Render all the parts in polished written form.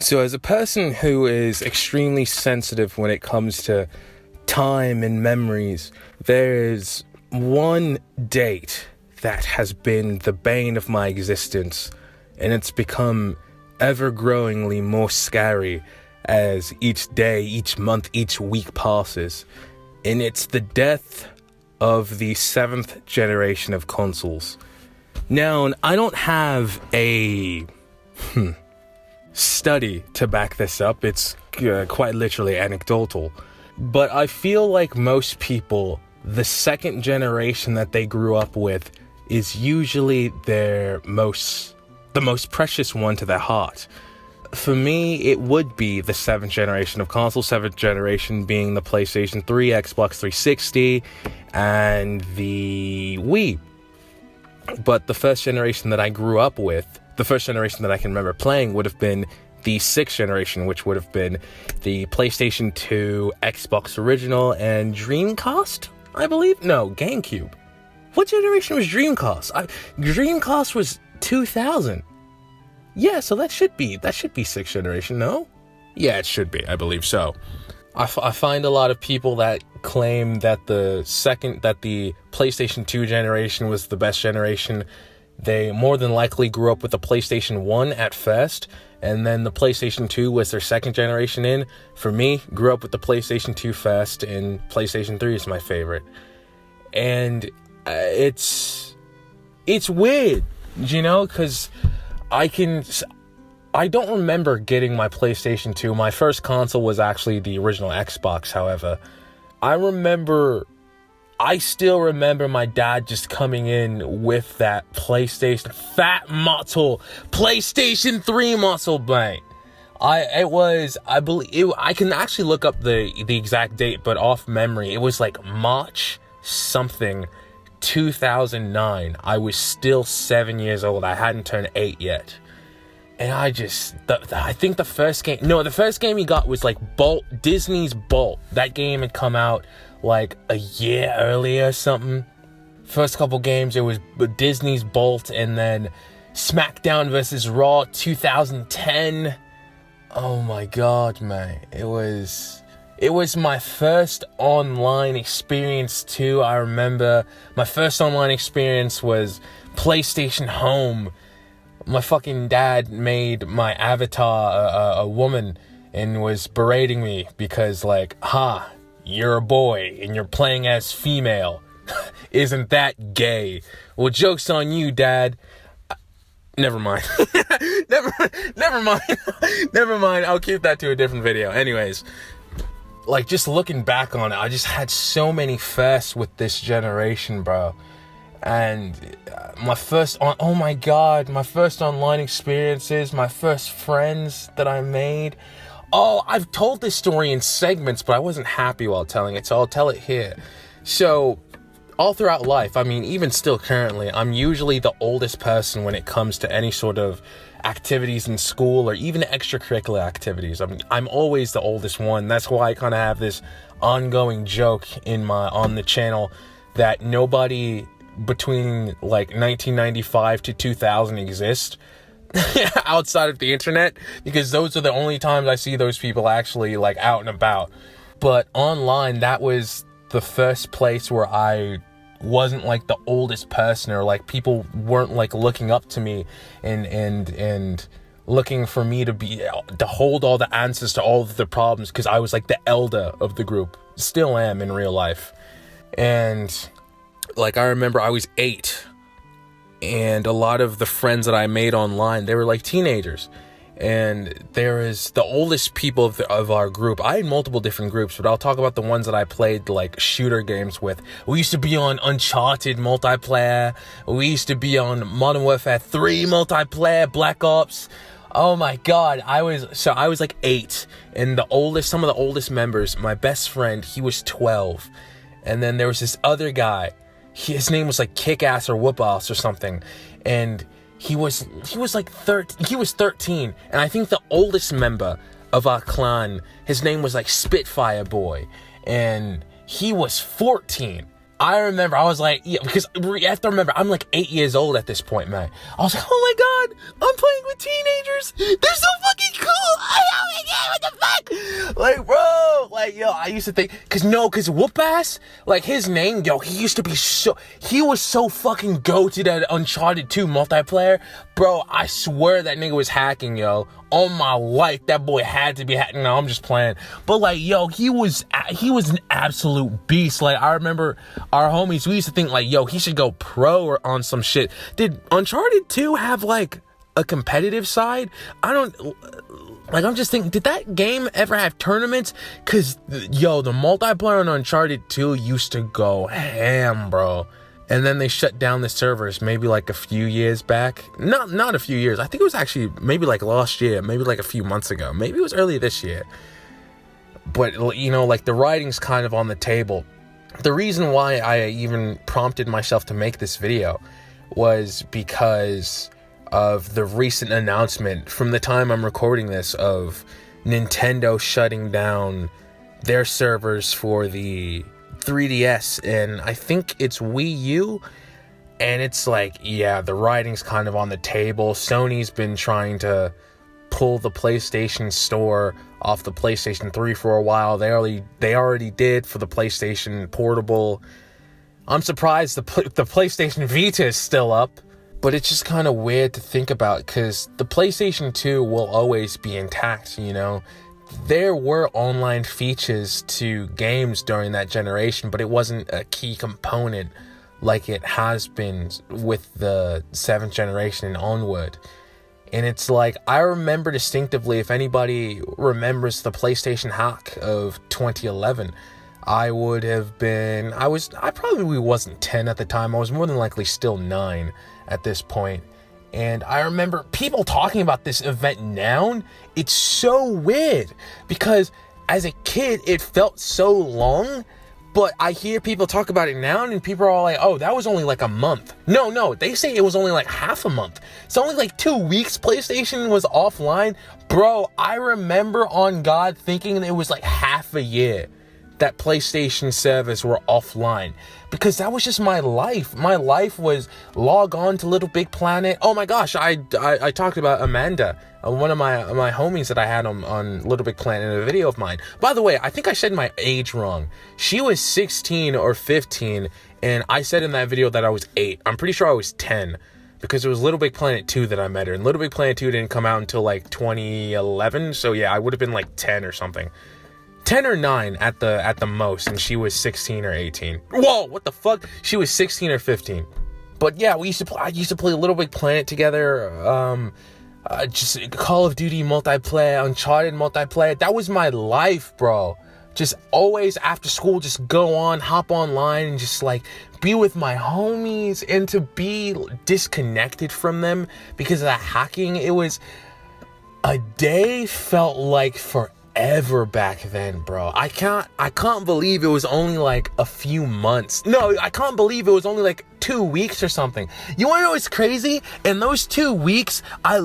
So as a person who is extremely sensitive when it comes to time and memories, there is one date that has been the bane of my existence, and it's become ever-growingly more scary as each day, each month, each week passes. And it's the death of the 7th generation of consoles. Now, I don't have a study to back this up. It's quite literally anecdotal. But I feel like most people, the 2nd generation that they grew up with is usually the most precious one to their heart. For me, it would be the 7th generation of consoles, 7th generation being the PlayStation 3, Xbox 360, and the Wii. But the first generation that I grew up with, the first generation that I can remember playing, would have been the 6th generation, which would have been the PlayStation 2, Xbox Original, and Dreamcast, I believe? No, GameCube. What generation was Dreamcast? Dreamcast was 2000. Yeah, so that should be 6th generation, no? Yeah, it should be. I believe so. I find a lot of people that claim that the PlayStation 2 generation was the best generation. They more than likely grew up with the PlayStation 1 at first, and then the PlayStation 2 was their 2nd generation in. For me, grew up with the PlayStation 2 first, and PlayStation 3 is my favorite. And it's weird, you know, because I don't remember getting my PlayStation 2. My first console was actually the original Xbox, however. I still remember my dad just coming in with that PlayStation fat muscle, PlayStation 3 muscle, mate. I can actually look up the exact date, but off memory, it was like March something 2009. I was still 7 years old. I hadn't turned 8 yet. And I think the first game he got was like Disney's Bolt. That game had come out like a year earlier or something. First couple games, it was Disney's Bolt, and then SmackDown vs. Raw 2010. Oh my god, man. It was my first online experience too. I remember my first online experience was PlayStation Home. My fucking dad made my avatar a woman and was berating me because, like, you're a boy and you're playing as female. Isn't that gay? Well, joke's on you, Dad. Never mind. Never mind. I'll keep that to a different video. Anyways, like, just looking back on it, I just had so many firsts with this generation, bro. And my first online experiences, my first friends that I made. Oh, I've told this story in segments, but I wasn't happy while telling it, so I'll tell it here. So, all throughout life, I mean, even still currently, I'm usually the oldest person when it comes to any sort of activities in school or even extracurricular activities. I'm always the oldest one. That's why I kind of have this ongoing joke on the channel that nobody between like 1995 to 2000 exist outside of the internet, because those are the only times I see those people actually like out and about. But online, that was the first place where I wasn't like the oldest person, or like people weren't like looking up to me and looking for me to hold all the answers to all of the problems, because I was like the elder of the group. Still am in real life. And like, I remember I was 8, and a lot of the friends that I made online, they were like teenagers. And there is the oldest people of our group. I had multiple different groups, but I'll talk about the ones that I played like shooter games with. We used to be on Uncharted multiplayer. We used to be on Modern Warfare 3 multiplayer, Black Ops. Oh my god, I was like 8, and some of the oldest members, my best friend, he was 12. And then there was this other guy. His name was like Kick-Ass or Whoop-Ass or something, and he was 13, and I think the oldest member of our clan, his name was like Spitfire Boy, and he was 14. I remember, I was like, yeah, because you have to remember, I'm like 8 years old at this point, man. I was like, oh my god, I'm playing with teenagers. They're so fucking cool. Like, bro, like, yo, I used to think, cause Whoop Ass, like, his name, yo, he was so fucking goated at Uncharted 2 multiplayer. Bro, I swear that nigga was hacking, yo. On my life, that boy had to be hacking. No, I'm just playing. But, like, yo, he was an absolute beast. Like, I remember our homies, we used to think, like, yo, he should go pro or on some shit. Did Uncharted 2 have, like, a competitive side? I'm just thinking, did that game ever have tournaments? Cause yo, the multiplayer on Uncharted 2 used to go ham, bro. And then they shut down the servers maybe like a few years back. Not a few years. I think it was actually maybe like last year, maybe like a few months ago. Maybe it was earlier this year. But you know, like the writing's kind of on the table. The reason why I even prompted myself to make this video was because of the recent announcement from the time I'm recording this of Nintendo shutting down their servers for the 3DS and I think it's Wii U. And it's like, yeah, the writing's kind of on the table. Sony's been trying to pull the PlayStation Store off the PlayStation 3 for a while. They already did for the PlayStation Portable. I'm surprised the PlayStation Vita is still up. But it's just kind of weird to think about because the PlayStation 2 will always be intact, you know. There were online features to games during that generation, but it wasn't a key component like it has been with the 7th generation and onward. And it's like, I remember distinctively, if anybody remembers the PlayStation hack of 2011, I probably wasn't 10 at the time. I was more than likely still 9 at this point. And I remember people talking about this event now. It's so weird because as a kid, it felt so long, but I hear people talk about it now and people are all like, oh, that was only like a month. No, they say it was only like half a month. It's only like 2 weeks PlayStation was offline. Bro, I remember on God thinking it was like half a year that PlayStation servers were offline because that was just my life. My life was log on to Little Big Planet. Oh my gosh, I talked about Amanda, one of my homies that I had on Little Big Planet in a video of mine. By the way, I think I said my age wrong. She was 16 or 15, and I said in that video that I was 8. I'm pretty sure I was 10 because it was Little Big Planet 2 that I met her, and Little Big Planet 2 didn't come out until like 2011. So yeah, I would have been like 10 or something. 10 or 9 at the most, and she was 16 or 18. Whoa, what the fuck? She was 16 or 15. But yeah, I used to play Little Big Planet together. Just Call of Duty multiplayer, Uncharted multiplayer. That was my life, bro. Just always after school, just go on, hop online, and just like be with my homies, and to be disconnected from them because of the hacking. It was a day felt like forever back then, bro. I can't believe it was only like a few months. No, I can't believe it was only like 2 weeks or something. You wanna know what's crazy? In those 2 weeks, I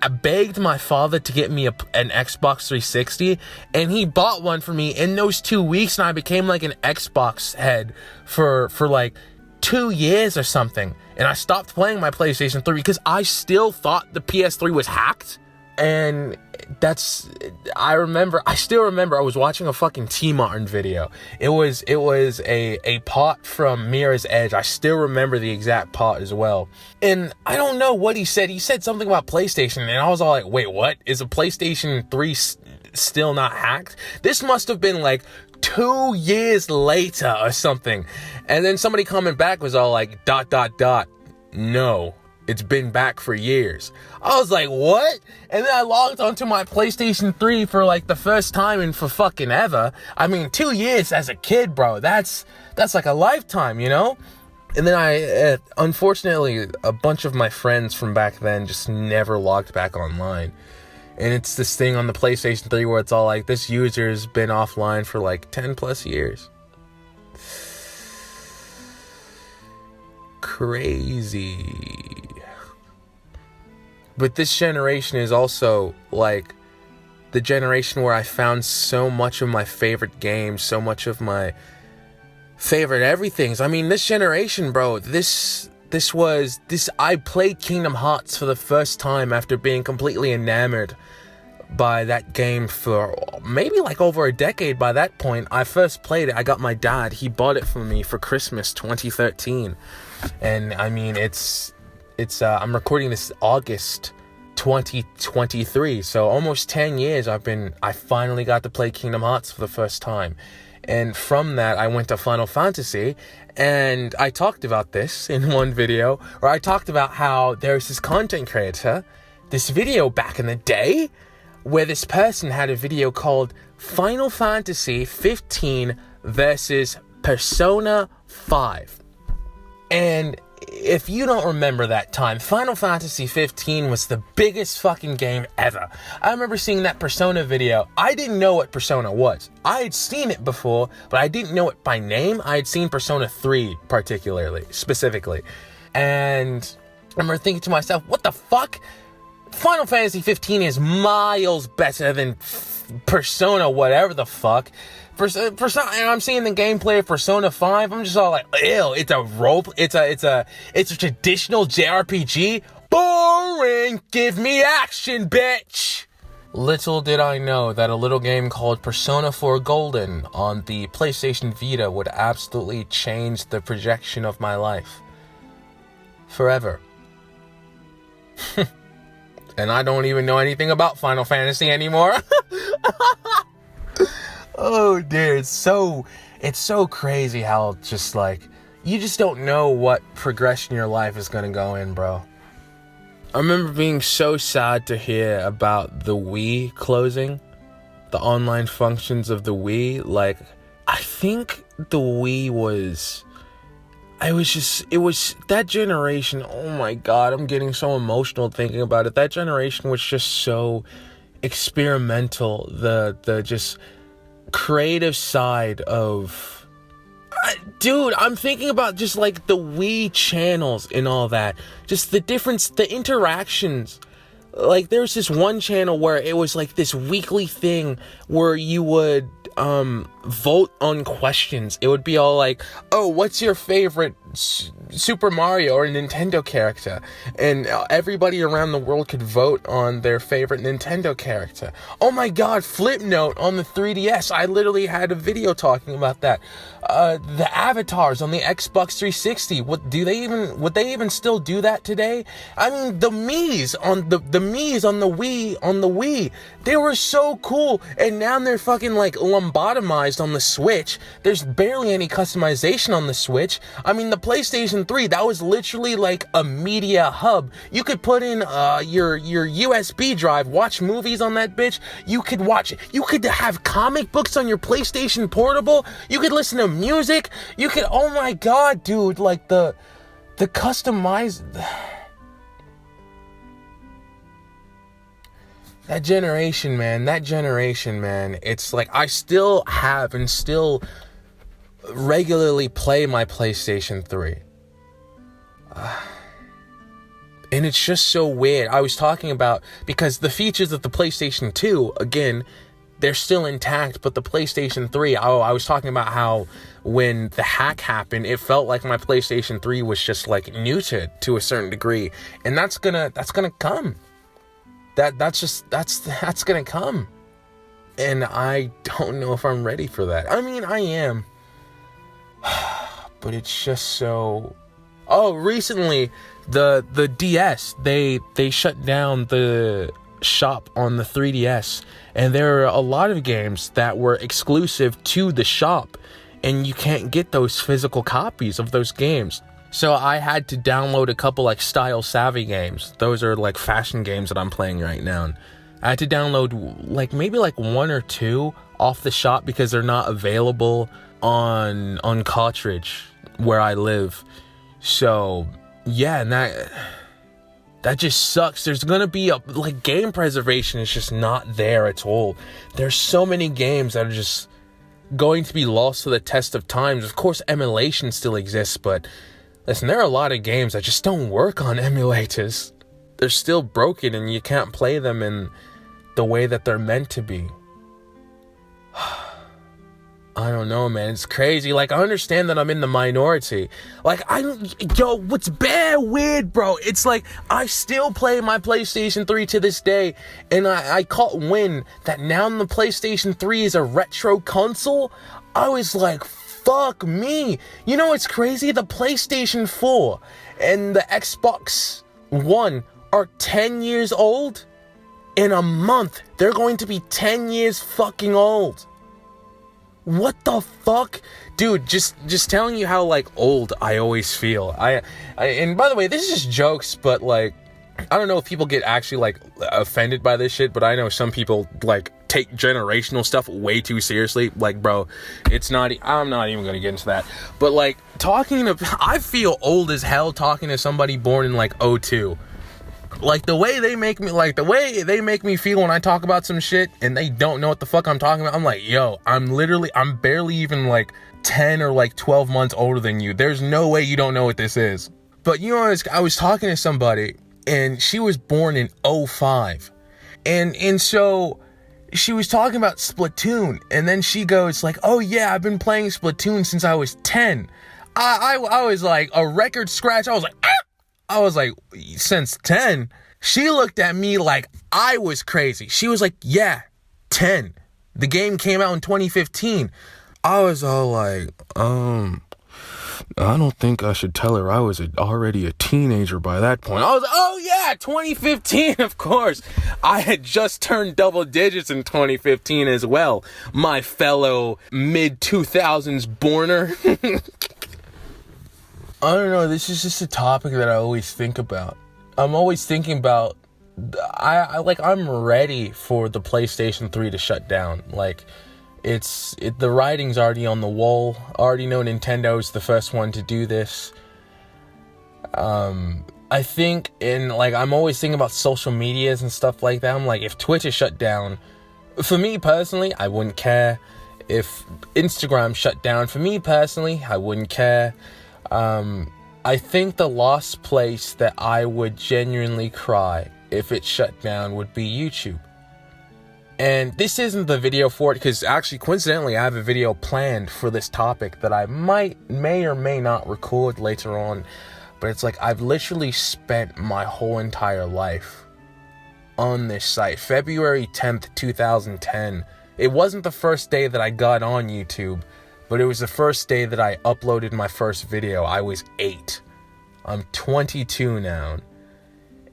begged my father to get me an Xbox 360, and he bought one for me in those 2 weeks, and I became like an Xbox head for like 2 years or something. And I stopped playing my PlayStation 3 because I still thought the PS3 was hacked. And I still remember I was watching a fucking T-Martin video. It was a part from Mirror's Edge. I still remember the exact part as well. And I don't know what he said. He said something about PlayStation, and I was all like, wait, what? Is a PlayStation 3 still not hacked? This must have been like 2 years later or something. And then somebody coming back was all like, ... No. It's been back for years. I was like, what? And then I logged onto my PlayStation 3 for like the first time in for fucking ever. I mean, 2 years as a kid, bro. That's like a lifetime, you know? And then unfortunately, a bunch of my friends from back then just never logged back online. And it's this thing on the PlayStation 3 where it's all like, this user's been offline for like 10 plus years. Crazy. But this generation is also like the generation where I found so much of my favorite games, so much of my favorite everythings. I mean, this generation, bro, I played Kingdom Hearts for the first time after being completely enamored by that game for maybe like over a decade. By that point, I first played it. I got my dad. He bought it for me for Christmas 2013. And I mean, it's I'm recording this August 2023. So almost 10 years I finally got to play Kingdom Hearts for the first time. And from that, I went to Final Fantasy, and I talked about this in one video, where I talked about how there's this content creator, this video back in the day, where this person had a video called Final Fantasy 15 versus Persona 5. And if you don't remember that time, Final Fantasy 15 was the biggest fucking game ever. I remember seeing that Persona video. I didn't know what Persona was. I had seen it before, but I didn't know it by name. I had seen Persona 3 specifically. And I remember thinking to myself, what the fuck? Final Fantasy 15 is miles better than Persona whatever the fuck. Persona, and I'm seeing the gameplay of Persona 5. I'm just all like, ew, it's a traditional JRPG. Boring. Give me action, bitch. Little did I know that a little game called Persona 4 Golden on the PlayStation Vita would absolutely change the projection of my life. Forever. And I don't even know anything about Final Fantasy anymore. Oh dear, it's so crazy how just like you just don't know what progression your life is gonna go in, bro. I remember being so sad to hear about the Wii closing, the online functions of the Wii. Like, I think the Wii it was that generation. Oh my God, I'm getting so emotional thinking about it. That generation was just so experimental. The just creative side of dude, I'm thinking about just like the Wii channels and all that, just the difference, the interactions. Like there's this one channel where it was like this weekly thing where you would vote on questions. It would be all like, oh, what's your favorite Super Mario or Nintendo character? And everybody around the world could vote on their favorite Nintendo character. Oh my God, Flipnote on the 3DS. I literally had a video talking about that. The avatars on the Xbox 360. Would they even still do that today? I mean, the Mii's on the Mii's on the Wii, they were so cool, and now they're fucking like lobotomized on the Switch. There's barely any customization on the Switch. I mean, the PlayStation 3, that was literally like a media hub. You could put in your USB drive, watch movies on that bitch. You could have comic books on your PlayStation Portable. You could listen to music. You could, oh my God, dude, like the customized. That generation, man, it's like I still have and still regularly play my PlayStation 3. And it's just so weird. I was talking about, because the features of the PlayStation 2, again, they're still intact, but the PlayStation 3, I was talking about how when the hack happened, it felt like my PlayStation 3 was just like neutered to a certain degree. And that's gonna come. That's gonna come. And I don't know if I'm ready for that. I mean, I am. But it's just so... Oh, recently, the DS, they shut down the shop on the 3DS. And there are a lot of games that were exclusive to the shop. And you can't get those physical copies of those games. So I had to download a couple like Style Savvy games. Those are like fashion games that I'm playing right now. And I had to download like maybe like one or two off the shop because they're not available on cartridge where I live. So yeah, and that just sucks. There's gonna be like game preservation is just not there at all. There's so many games that are just going to be lost to the test of times. Of course, emulation still exists, but listen, there are a lot of games that just don't work on emulators. They're still broken and you can't play them in the way that they're meant to be. I don't know, man. It's crazy. Like, I understand that I'm in the minority. Like, what's bad weird, bro? It's like, I still play my PlayStation 3 to this day, and I caught wind that now the PlayStation 3 is a retro console. I was like, fuck me. You know what's crazy? The PlayStation 4 and the Xbox One are 10 years old. In a month, they're going to be 10 years fucking old. What the fuck? Dude, just telling you how, like, old I always feel. And by the way, this is just jokes, but, like, I don't know if people get actually, like, offended by this shit, but I know some people, like, take generational stuff way too seriously. Like, bro, I'm not even gonna get into that. But, like, I feel old as hell talking to somebody born in, like, '02. Like, the way they make me feel when I talk about some shit and they don't know what the fuck I'm talking about, I'm like, yo, I'm barely even, like, 10 or, like, 12 months older than you. There's no way you don't know what this is. But, you know, I was talking to somebody, and she was born in '05. And so she was talking about Splatoon, and then she goes, like, oh, yeah, I've been playing Splatoon since I was 10. I was like, a record scratch. I was like, ah! I was like, since 10? She looked at me like I was crazy. She was like, yeah, 10. The game came out in 2015. I was all like, I don't think I should tell her I was already a teenager by that point. I was like, oh yeah, 2015, of course. I had just turned double digits in 2015 as well, my fellow mid-2000s borner. I don't know, this is just a topic that I always think about. I'm always thinking about, I'm ready for the PlayStation 3 to shut down. Like, the writing's already on the wall. I already know Nintendo's the first one to do this. I think I'm always thinking about social medias and stuff like that. I'm like, if Twitch is shut down, for me personally, I wouldn't care. If Instagram shut down, for me personally, I wouldn't care. I think the last place that I would genuinely cry if it shut down would be YouTube. And this isn't the video for it, because actually, coincidentally, I have a video planned for this topic that I may or may not record later on. But it's like, I've literally spent my whole entire life on this site. February 10th, 2010. It wasn't the first day that I got on YouTube, but it was the first day that I uploaded my first video. I was 8. I'm 22 now.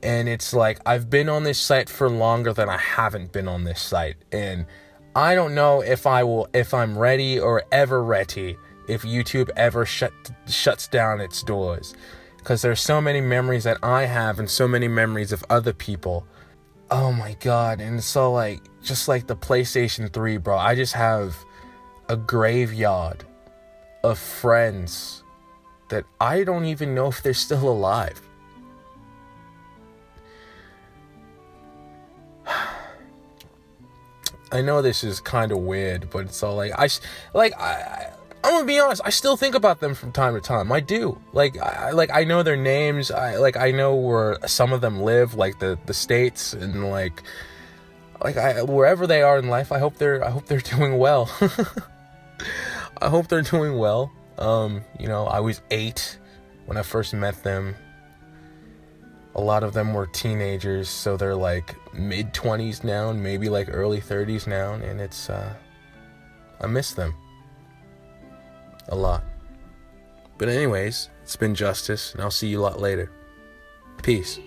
And it's like, I've been on this site for longer than I haven't been on this site. And I don't know if I'm ready or ever ready if YouTube ever shuts down its doors. Because there's so many memories that I have and so many memories of other people. Oh my God. And so, like, just like the PlayStation 3, bro, I just have a graveyard of friends that I don't even know if they're still alive. I know this is kind of weird, but it's all like, I'm gonna be honest, I still think about them from time to time. I do. I know their names. I know where some of them live, like the states, and wherever they are in life, I hope they're doing well. I hope they're doing well. I was 8 when I first met them. A lot of them were teenagers, so they're like mid-20s now, and maybe like early 30s now, and it's, I miss them a lot. But anyways, it's been Justice, and I'll see you a lot later. Peace.